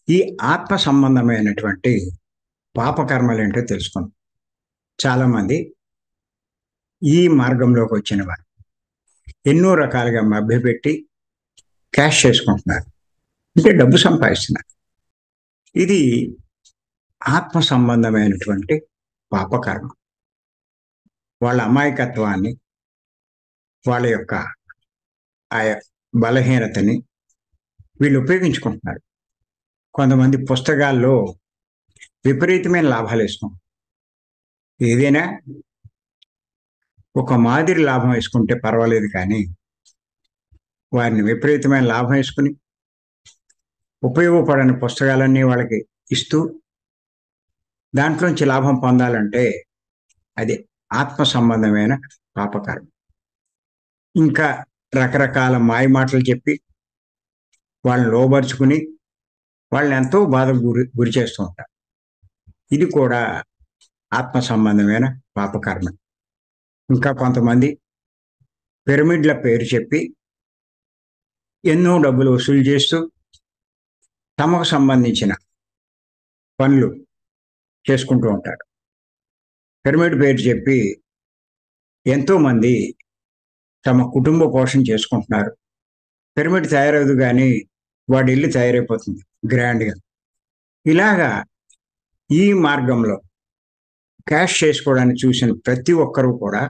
ఈ ఆత్మ సంబంధమైనటువంటి పాపకర్మలు ఏంటో తెలుసుకుందాం. చాలామంది ఈ మార్గంలోకి వచ్చిన వారు ఎన్నో రకాలుగా మభ్యపెట్టి క్యాష్ చేసుకుంటున్నారు, అంటే డబ్బు సంపాదిస్తున్నారు. ఇది ఆత్మ సంబంధమైనటువంటి పాపకర్మ. వాళ్ళ అమాయకత్వాన్ని, వాళ్ళ యొక్క ఆ బలహీనతని వీళ్ళు ఉపయోగించుకుంటున్నారు. కొంతమంది పుస్తకాల్లో విపరీతమైన లాభాలు వేసుకుంటారు. ఏదైనా ఒక మాదిరి లాభం వేసుకుంటే పర్వాలేదు, కానీ వారిని విపరీతమైన లాభం వేసుకుని ఉపయోగపడని పుస్తకాలన్నీ వాళ్ళకి ఇస్తూ దాంట్లోంచి లాభం పొందాలంటే అది ఆత్మ సంబంధమైన పాపకర్మ. ఇంకా రకరకాల మాయ మాటలు చెప్పి వాళ్ళని లోబరుచుకుని వాళ్ళని ఎంతో బాధకు గురి చేస్తూ ఉంటారు. ఇది కూడా ఆత్మ సంబంధమైన పాపకర్మ. ఇంకా కొంతమంది పిరమిడ్ల పేరు చెప్పి ఎన్నో డబ్బులు వసూలు చేస్తూ తమకు సంబంధించిన పనులు చేసుకుంటూ ఉంటారు. పిరమిడ్ పేరు చెప్పి ఎంతోమంది తమ కుటుంబ పోషణ చేసుకుంటున్నారు. పిరమిడ్ తయారవదు, కానీ వాడి ఇల్లు తయారైపోతుంది గ్రాండ్గా. ఇలాగా ఈ మార్గంలో క్యాష్ చేసుకోవడానికి చూసిన ప్రతి ఒక్కరూ కూడా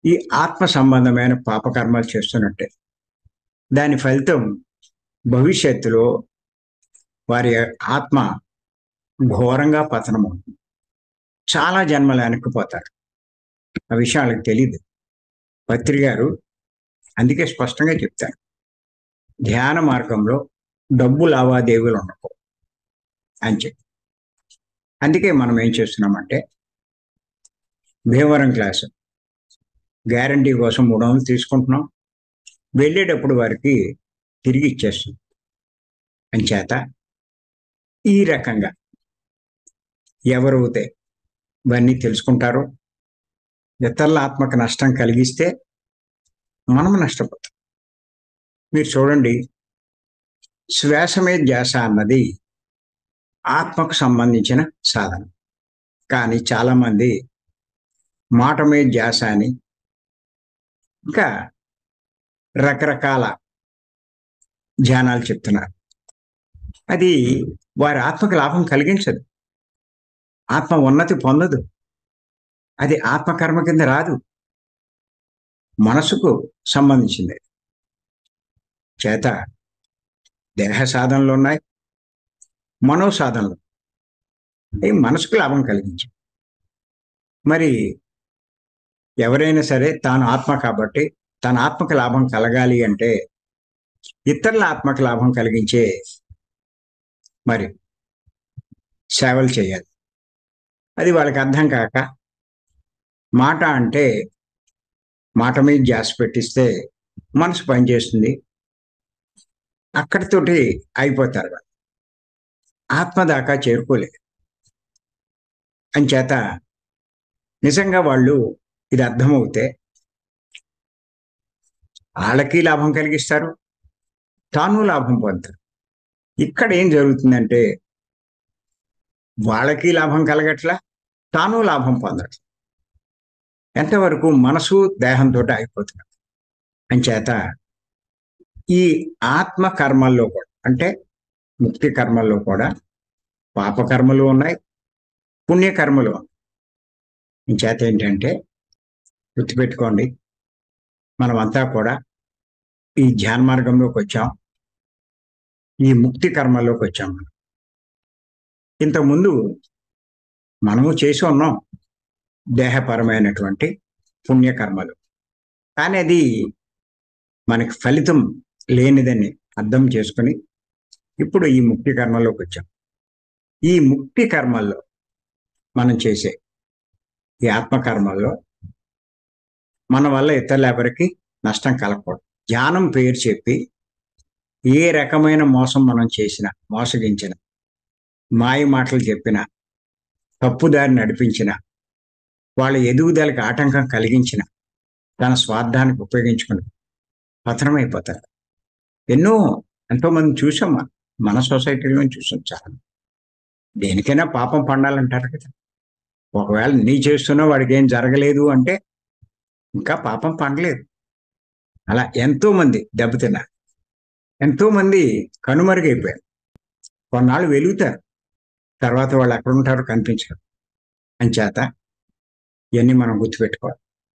ఈ ఆత్మ సంబంధమైన పాపకర్మలు చేస్తున్నట్టే. దాని ఫలితం భవిష్యత్తులో వారి ఆత్మ ఘోరంగా పతనం అవుతుంది. చాలా జన్మలు వెనక్కిపోతారు. ఆ విషయం వాళ్ళకి తెలియదు. పత్రి గారు అందుకే స్పష్టంగా చెప్తారు, ధ్యాన మార్గంలో డబ్బు లావాదేవీలు ఉండవు అని చెప్పి. అందుకే మనం ఏం చేస్తున్నామంటే భీమవరం క్లాసు గ్యారంటీ కోసం 300 తీసుకుంటున్నాం, వెళ్ళేటప్పుడు వారికి తిరిగి ఇచ్చేస్తుంది. అంచేత ఈ రకంగా ఎవరైతే ఇవన్నీ తెలుసుకుంటారో ఇతరుల ఆత్మకు నష్టం కలిగిస్తే మనం నష్టపోతాం. మీరు చూడండి, శ్వాసమే ధ్యాస అన్నది ఆత్మకు సంబంధించిన సాధన. కానీ చాలామంది మాట మీద ధ్యాస అని ఇంకా రకరకాల ధ్యానాలు చెప్తున్నారు. అది వారి ఆత్మకు లాభం కలిగించదు, ఆత్మ ఉన్నతి పొందదు, అది ఆత్మకర్మ కింద రాదు, మనసుకు సంబంధించింది. చేత దేహ సాధనలు ఉన్నాయి, మనో సాధనలు మనసుకు లాభం కలిగించు. మరి ఎవరైనా సరే తాను ఆత్మ కాబట్టి తన ఆత్మకు లాభం కలగాలి అంటే ఇతరుల ఆత్మకు లాభం కలిగించే మరి సేవలు చేయాలి. అది వాళ్ళకి అర్థం కాక మాట అంటే మాట మీద ధ్యాస పెట్టిస్తే మనసు పనిచేస్తుంది, అక్కడితోటి అయిపోతారు. వాళ్ళు ఆత్మ దాకా చేరుకోలేదు. అంచేత నిజంగా వాళ్ళు ఇది అర్థమవుతే వాళ్ళకి లాభం కలిగిస్తారు, తాను లాభం పొందుతారు. ఇక్కడ ఏం జరుగుతుందంటే వాళ్ళకి లాభం కలగట్లా, తాను లాభం పొందట్లా. ఎంతవరకు మనసు దేహంతో అయిపోతున్నారు. అంచేత ఈ ఆత్మ కర్మల్లో కూడా, అంటే ముక్తి కర్మల్లో కూడా పాపకర్మలు ఉన్నాయి, పుణ్యకర్మలు ఉన్నాయి. చేత ఏంటంటే గుర్తుపెట్టుకోండి, మనమంతా కూడా ఈ ధ్యాన మార్గంలోకి వచ్చాం, ఈ ముక్తి కర్మల్లోకి వచ్చాం. మనం ఇంతకుముందు మనము చేసి ఉన్నాం దేహపరమైనటువంటి పుణ్యకర్మలు, కానీ అది మనకి ఫలితం లేనిదని అర్థం చేసుకుని ఇప్పుడు ఈ ముక్తి కర్మల్లోకి వచ్చాం. ఈ ముక్తి కర్మల్లో మనం చేసే ఈ ఆత్మకర్మల్లో మన వల్ల ఇతరుల ఎవరికి నష్టం కలగకూడదు. ధ్యానం పేరు చెప్పి ఏ రకమైన మోసం మనం చేసినా, మోసగించిన, మాయ మాటలు చెప్పిన, తప్పుదారి నడిపించిన, వాళ్ళ ఎదుగుదలకు ఆటంకం కలిగించిన, తన స్వార్థానికి ఉపయోగించుకుని పతనమైపోతారు. ఎంతోమంది చూసాం మనం. మన సొసైటీలో చూసాం చాలా. దేనికైనా పాపం పండాలంటారు కదా. ఒకవేళ నీ చేస్తున్నా వాడికి ఏం జరగలేదు అంటే ఇంకా పాపం పండలేదు. అలా ఎంతో మంది దెబ్బతిన్నారు, ఎంతో మంది కనుమరుగైపోయారు. కొన్నాళ్ళు వెలుగుతారు, తర్వాత వాళ్ళు ఎక్కడ ఉంటారో కనిపించారు. అంచేత ఇవన్నీ మనం గుర్తుపెట్టుకోవాలి.